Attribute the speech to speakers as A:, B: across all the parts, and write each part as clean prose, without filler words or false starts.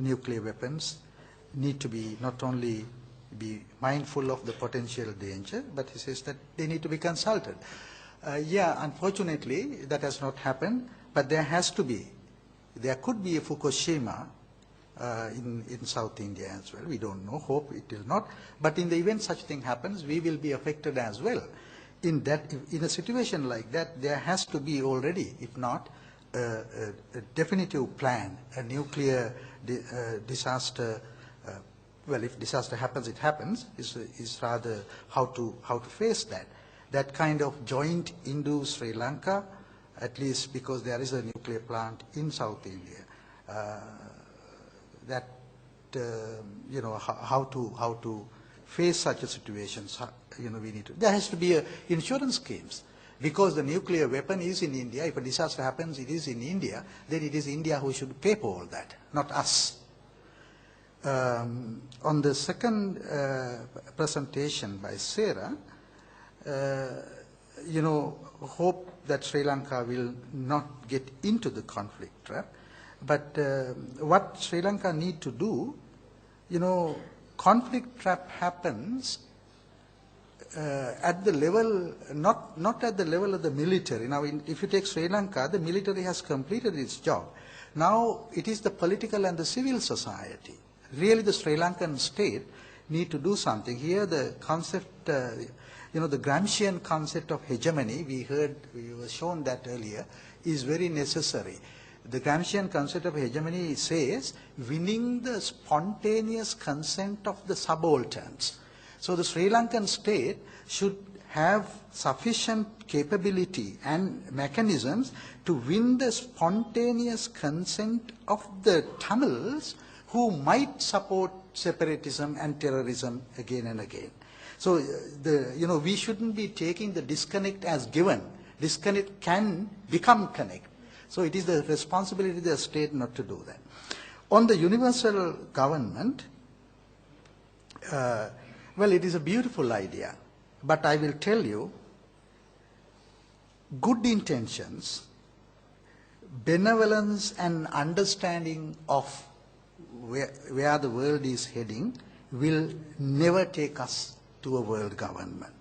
A: nuclear weapons need to be not only be mindful of the potential danger, but he says that they need to be consulted. Yeah, unfortunately, that has not happened, but there could be a Fukushima in South India as well. We don't know, hope it will not. But in the event such thing happens, we will be affected as well. In a situation like that, there has to be already, if not, a definitive plan, a nuclear disaster. Well, if disaster happens, it happens. Is rather how to face that. That kind of joint Indo-Sri Lanka, at least because there is a nuclear plant in South India. How to face such a situation. There has to be insurance schemes. Because the nuclear weapon is in India, if a disaster happens, it is in India, then it is India who should pay for all that, not us. On the second presentation by Sarah, hope that Sri Lanka will not get into the conflict trap. But what Sri Lanka need to do, conflict trap happens at the level, not at the level of the military. Now, if you take Sri Lanka, the military has completed its job. Now, it is the political and the civil society. Really, the Sri Lankan state need to do something. Here, the concept, the Gramscian concept of hegemony, we were shown that earlier, is very necessary. The Gramscian concept of hegemony says winning the spontaneous consent of the subalterns. So the Sri Lankan state should have sufficient capability and mechanisms to win the spontaneous consent of the Tamils who might support separatism and terrorism again and again. So we shouldn't be taking the disconnect as given. Disconnect can become connect. So it is the responsibility of the state not to do that. On the universal government, well, it is a beautiful idea, but I will tell you, good intentions, benevolence and understanding of where the world is heading will never take us to a world government.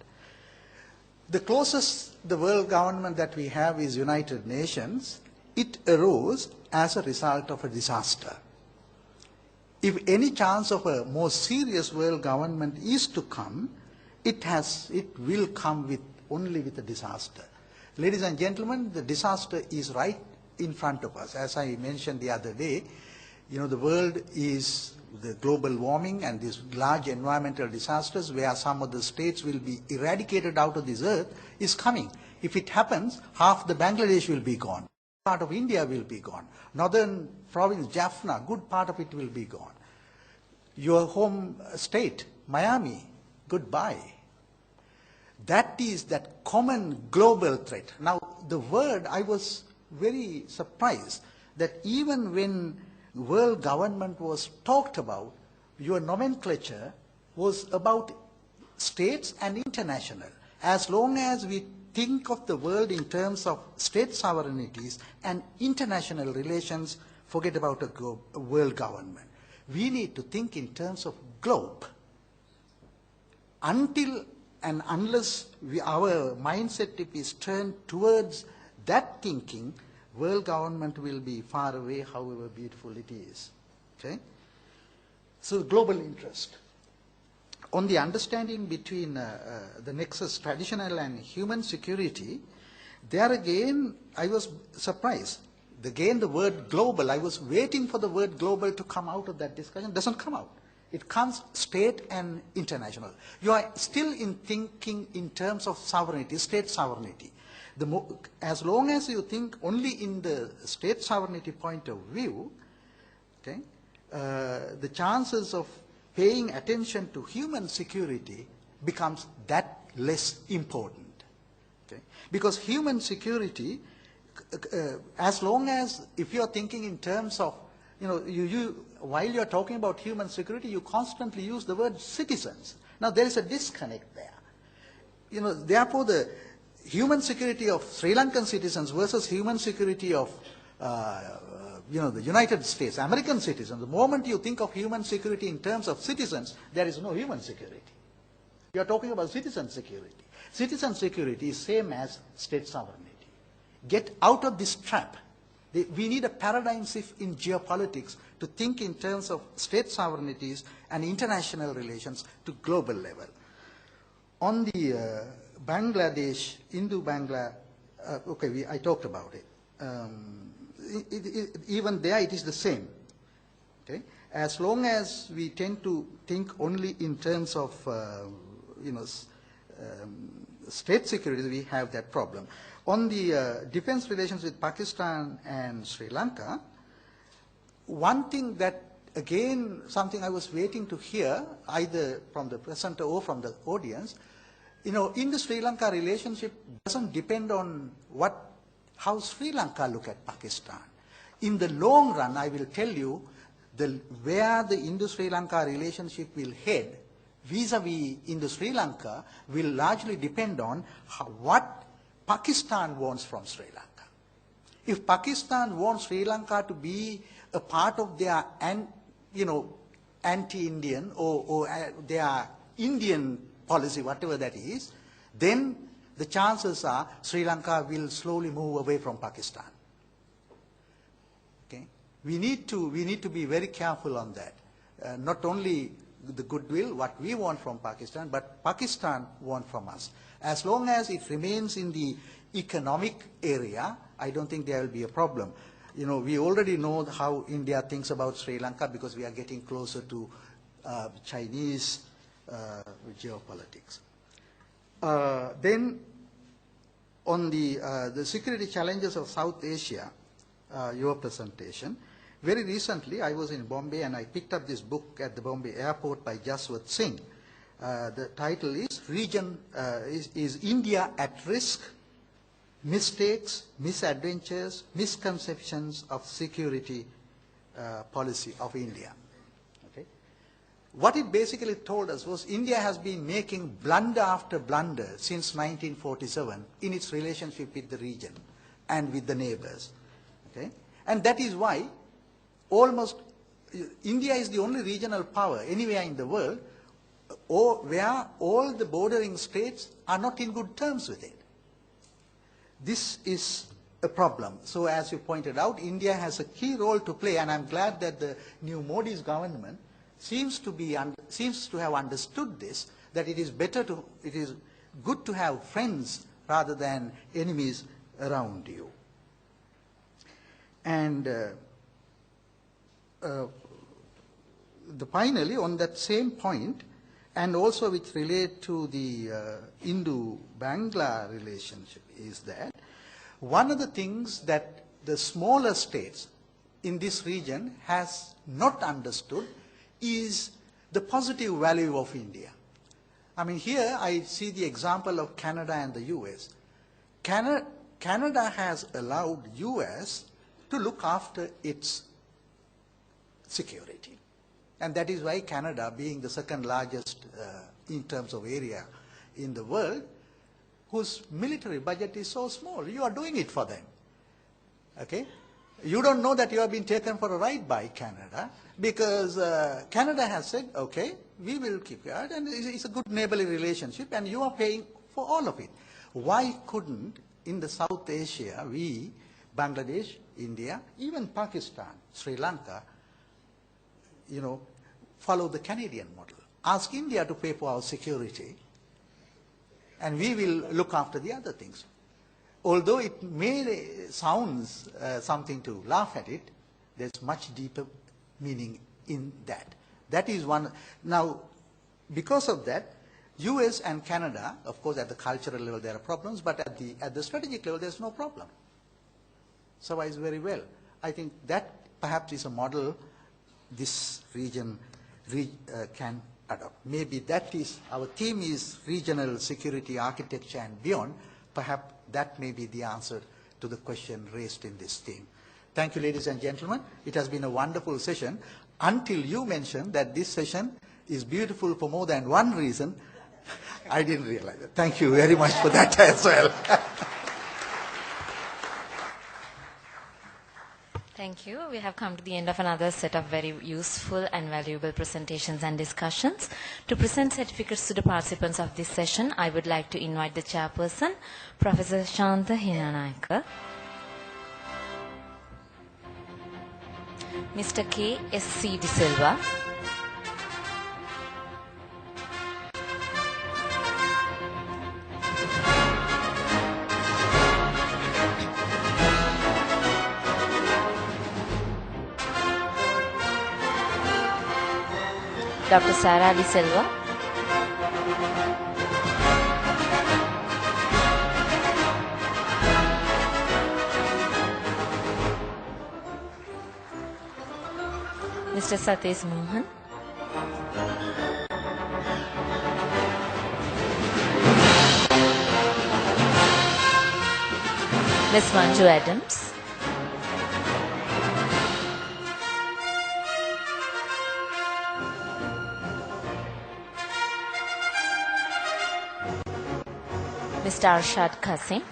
A: The closest the world government that we have is United Nations. It arose as a result of a disaster. If any chance of a more serious world government is to come, it will come only with a disaster. Ladies and gentlemen, the disaster is right in front of us. As I mentioned the other day, the world is the global warming and these large environmental disasters where some of the states will be eradicated out of this earth is coming. If it happens, half the Bangladesh will be gone. Part of India will be gone. Northern province, Jaffna, good part of it will be gone. Your home state, Miami, goodbye. That is that common global threat. Now, the word, I was very surprised that even when world government was talked about, your nomenclature was about states and international. As long as we think of the world in terms of state sovereignties and international relations, forget about a world government. We need to think in terms of globe. Until and unless our mindset is turned towards that thinking, world government will be far away, however beautiful it is. Okay? So global interest. On the understanding between the nexus traditional and human security, there again I was surprised. Again the word global, I was waiting for the word global to come out of that discussion. It doesn't come out. It comes state and international. You are still thinking in terms of sovereignty, state sovereignty. As long as you think only in the state sovereignty point of view, okay, the chances of paying attention to human security becomes that less important. Okay? Because human security, as long as, if you are thinking in terms of, while you are talking about human security, you constantly use the word citizens. Now there is a disconnect there. Therefore the human security of Sri Lankan citizens versus human security of the United States, American citizens, the moment you think of human security in terms of citizens, there is no human security. You are talking about citizen security. Citizen security is same as state sovereignty. Get out of this trap. We need a paradigm shift in geopolitics to think in terms of state sovereignties and international relations to global level. On the Bangladesh, Indo-Bangla, I talked about it. Even there it is the same. Okay? As long as we tend to think only in terms of state security, we have that problem. On the defense relations with Pakistan and Sri Lanka, one thing that, again, something I was waiting to hear, either from the presenter or from the audience, in the Sri Lanka relationship doesn't depend on how Sri Lanka look at Pakistan. In the long run, I will tell you, where the Indo-Sri Lanka relationship will head, vis-a-vis in the Sri Lanka, will largely depend on what Pakistan wants from Sri Lanka. If Pakistan wants Sri Lanka to be a part of their, anti-Indian or their Indian policy, whatever that is, then the chances are Sri Lanka will slowly move away from Pakistan. Okay? We need to be very careful on that. Not only the goodwill, what we want from Pakistan, but Pakistan want from us. As long as it remains in the economic area, I don't think there will be a problem. We already know how India thinks about Sri Lanka because we are getting closer to Chinese geopolitics. Then, on the security challenges of South Asia, your presentation, very recently I was in Bombay and I picked up this book at the Bombay airport by Jaswant Singh. The title is Is India at Risk? Mistakes, Misadventures, Misconceptions of Security Policy of India. Okay? What it basically told us was India has been making blunder after blunder since 1947 in its relationship with the region and with the neighbors. Okay? And that is why India is the only regional power anywhere in the world where all the bordering states are not in good terms with it. This is a problem. So as you pointed out, India has a key role to play, and I'm glad that the new Modi's government seems to have understood this, that it is good to have friends rather than enemies around you. And finally, on that same point, and also which relate to the Indo-Bangla relationship, is that one of the things that the smaller states in this region has not understood is the positive value of India. I mean, here I see the example of Canada and the US. Canada has allowed US to look after its security. And that is why Canada, being the second largest in terms of area in the world, whose military budget is so small, you are doing it for them. Okay? You don't know that you have been taken for a ride by Canada because Canada has said, okay, we will keep guard, and it's a good neighborly relationship, and you are paying for all of it. Why couldn't, in the South Asia, we, Bangladesh, India, even Pakistan, Sri Lanka, follow the Canadian model? Ask India to pay for our security, and we will look after the other things. Although it may sounds something to laugh at it, there's much deeper meaning in that. That is one. Now, because of that, US and Canada, of course, at the cultural level there are problems, but at the strategic level there's no problem. Survives very well. I think that perhaps is a model this region can adopt. Maybe that is, our theme is regional security architecture and beyond. Perhaps that may be the answer to the question raised in this theme. Thank you, ladies and gentlemen. It has been a wonderful session. Until you mentioned that this session is beautiful for more than one reason, I didn't realize it. Thank you very much for that as well.
B: Thank you. We have come to the end of another set of very useful and valuable presentations and discussions. To present certificates to the participants of this session, I would like to invite the chairperson, Professor Shantha Hinanayaka, Mr. K. S. C. De Silva, Dr. Sarah De Silva, Mr. Satish Mohan, Ms. Manju Adams, Mr. Arshad Qasim,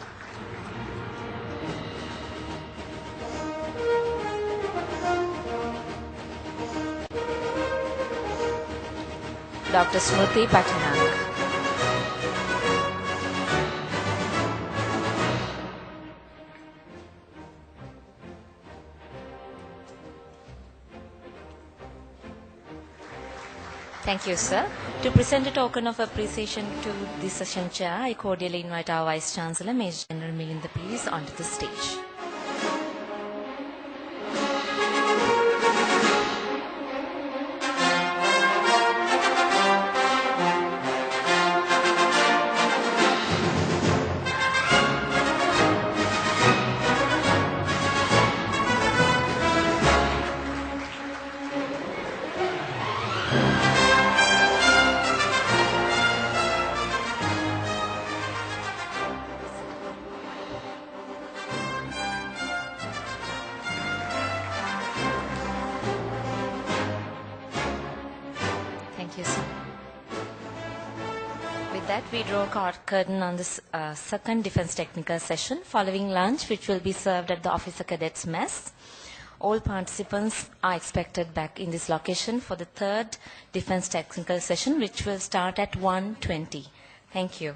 B: Dr. Smriti Patnaik, Thank you, sir. To present a token of appreciation to the session chair, I cordially invite our Vice Chancellor, Major General Milind Pease, onto the stage. Thank you, sir. With that, we draw a curtain on this second Defence Technical session. Following lunch, which will be served at the Officer Cadets Mess, all participants are expected back in this location for the third Defence Technical session, which will start at 1:20. Thank you.